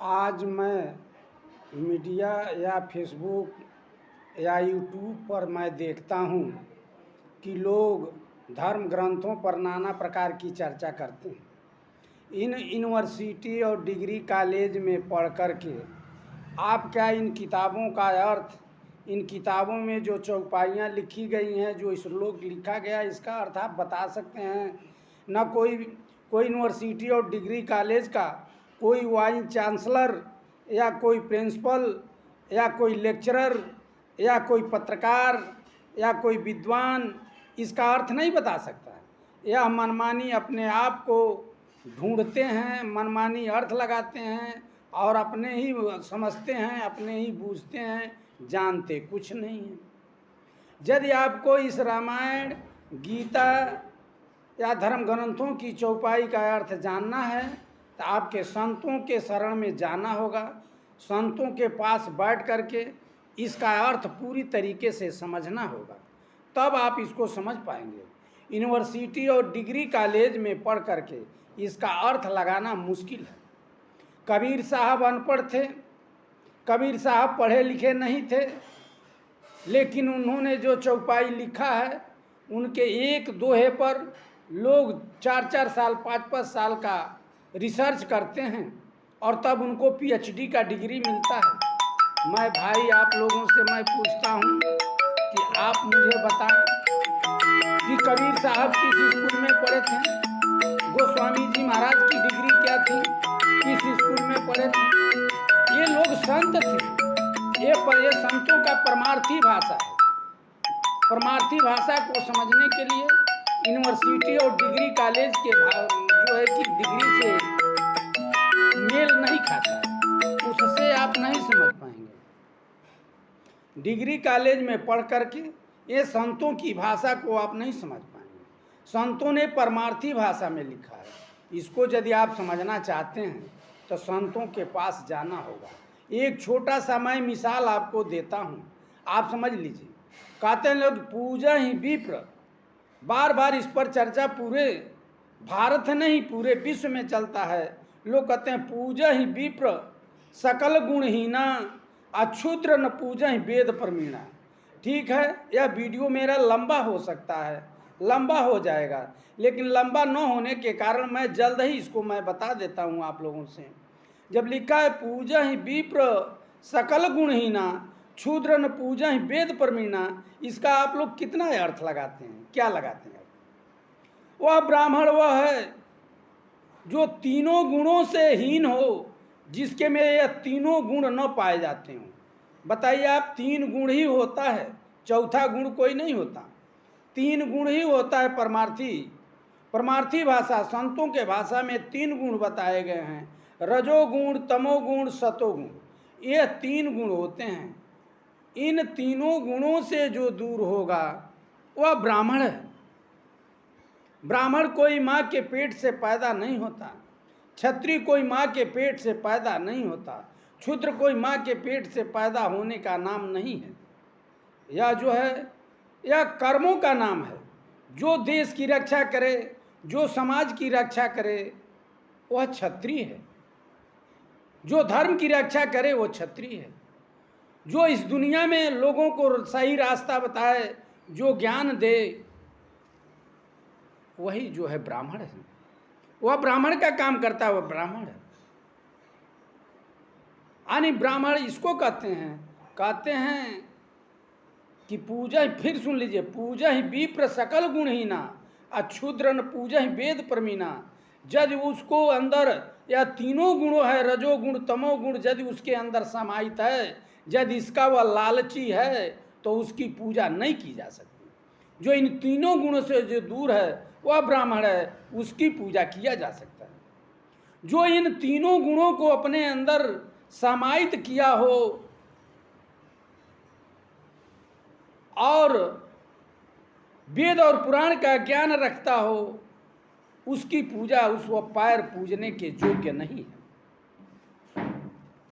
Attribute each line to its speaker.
Speaker 1: आज मैं मीडिया या फेसबुक या यूट्यूब पर मैं देखता हूँ कि लोग धर्म ग्रंथों पर नाना प्रकार की चर्चा करते हैं। इन यूनिवर्सिटी और डिग्री कॉलेज में पढ़ कर के आप क्या इन किताबों का अर्थ, इन किताबों में जो चौपाइयाँ लिखी गई हैं, जो श्लोक लिखा गया, इसका अर्थ आप बता सकते हैं? न कोई यूनिवर्सिटी और डिग्री कॉलेज का कोई वाइस चांसलर या कोई प्रिंसिपल या कोई लेक्चरर या कोई पत्रकार या कोई विद्वान इसका अर्थ नहीं बता सकता है। यह मनमानी अपने आप को ढूंढते हैं, मनमानी अर्थ लगाते हैं और अपने ही समझते हैं, अपने ही बूझते हैं, जानते कुछ नहीं है। यदि आपको इस रामायण, गीता या धर्म ग्रंथों की चौपाई का अर्थ जानना है तो आपके संतों के शरण में जाना होगा। संतों के पास बैठ करके इसका अर्थ पूरी तरीके से समझना होगा, तब आप इसको समझ पाएंगे। यूनिवर्सिटी और डिग्री कॉलेज में पढ़ करके इसका अर्थ लगाना मुश्किल है। कबीर साहब अनपढ़ थे, कबीर साहब पढ़े लिखे नहीं थे, लेकिन उन्होंने जो चौपाई लिखा है उनके एक दोहे पर लोग 4-4 साल 5-5 साल का रिसर्च करते हैं और तब उनको PhD का डिग्री मिलता है। मैं भाई आप लोगों से मैं पूछता हूँ कि आप मुझे बताएं कि कबीर साहब किस स्कूल में पढ़े थे, गोस्वामी जी महाराज की डिग्री क्या थी, किस स्कूल में पढ़े थे? ये लोग संत थे। ये संतों का परमार्थी भाषा है। परमार्थी भाषा को समझने के लिए यूनिवर्सिटी और डिग्री कॉलेज के जो है कि डिग्री से मेल नहीं खाता है, उससे आप नहीं समझ पाएंगे। डिग्री कॉलेज में पढ़ करके ये संतों की भाषा को आप नहीं समझ पाएंगे। संतों ने परमार्थी भाषा में लिखा है। इसको यदि आप समझना चाहते हैं तो संतों के पास जाना होगा। एक छोटा सा मैं मिसाल आपको देता हूँ, आप समझ लीजिए। कहते हैं लोग पूजा ही विप्र, बार बार इस पर चर्चा पूरे भारत नहीं पूरे विश्व में चलता है। लोग कहते हैं पूजा ही विप्र सकल गुणहीना, अक्षुद्र न पूजा ही वेद प्रमीणा। ठीक है, यह वीडियो मेरा लंबा हो सकता है, लंबा हो जाएगा, लेकिन लंबा न होने के कारण मैं जल्द ही इसको मैं बता देता हूँ आप लोगों से। जब लिखा है पूजा ही विप्र सकल गुणहीना, क्षुद्र न पूजा ही वेद प्रमीणा, इसका आप लोग कितना अर्थ लगाते हैं, क्या लगाते हैं? वह ब्राह्मण वह है जो तीनों गुणों से हीन हो, जिसके में यह तीनों गुण न पाए जाते हों। बताइए आप, 3 गुण ही होता है, चौथा गुण कोई नहीं होता। 3 गुण ही होता है परमार्थी भाषा, संतों के भाषा में 3 गुण बताए गए हैं, रजोगुण, तमोगुण, सतोगुण। ये 3 गुण होते हैं। इन तीनों गुणों से जो दूर होगा वह ब्राह्मण है। ब्राह्मण कोई माँ के पेट से पैदा नहीं होता, क्षत्रिय कोई माँ के पेट से पैदा नहीं होता, क्षुद्र कोई माँ के पेट से पैदा होने का नाम नहीं है। यह जो है यह कर्मों का नाम है। जो देश की रक्षा करे, जो समाज की रक्षा करे वह क्षत्रिय है। जो धर्म की रक्षा करे वो क्षत्रिय है। जो इस दुनिया में लोगों को सही रास्ता बताए, जो ज्ञान दे, वही जो है ब्राह्मण है। वह ब्राह्मण का काम करता है, वह ब्राह्मण है। यानी ब्राह्मण इसको कहते हैं कि पूजा, फिर सुन लीजिए, पूजा ही विप्र सकल गुणहीना, अक्षुद्र न पूजा ही वेद प्रमीणा। यदि उसको अंदर यह तीनों गुणों है, रजोगुण तमोगुण, यदि उसके अंदर समाहित है, यदि इसका वह लालची है तो उसकी पूजा नहीं की जा सकती। जो इन तीनों गुणों से जो दूर है वह ब्राह्मण है, उसकी पूजा किया जा सकता है। जो इन तीनों गुणों को अपने अंदर समाहित किया हो और वेद और पुराण का ज्ञान रखता हो, उसकी पूजा उस पैर पूजने के योग्य नहीं है।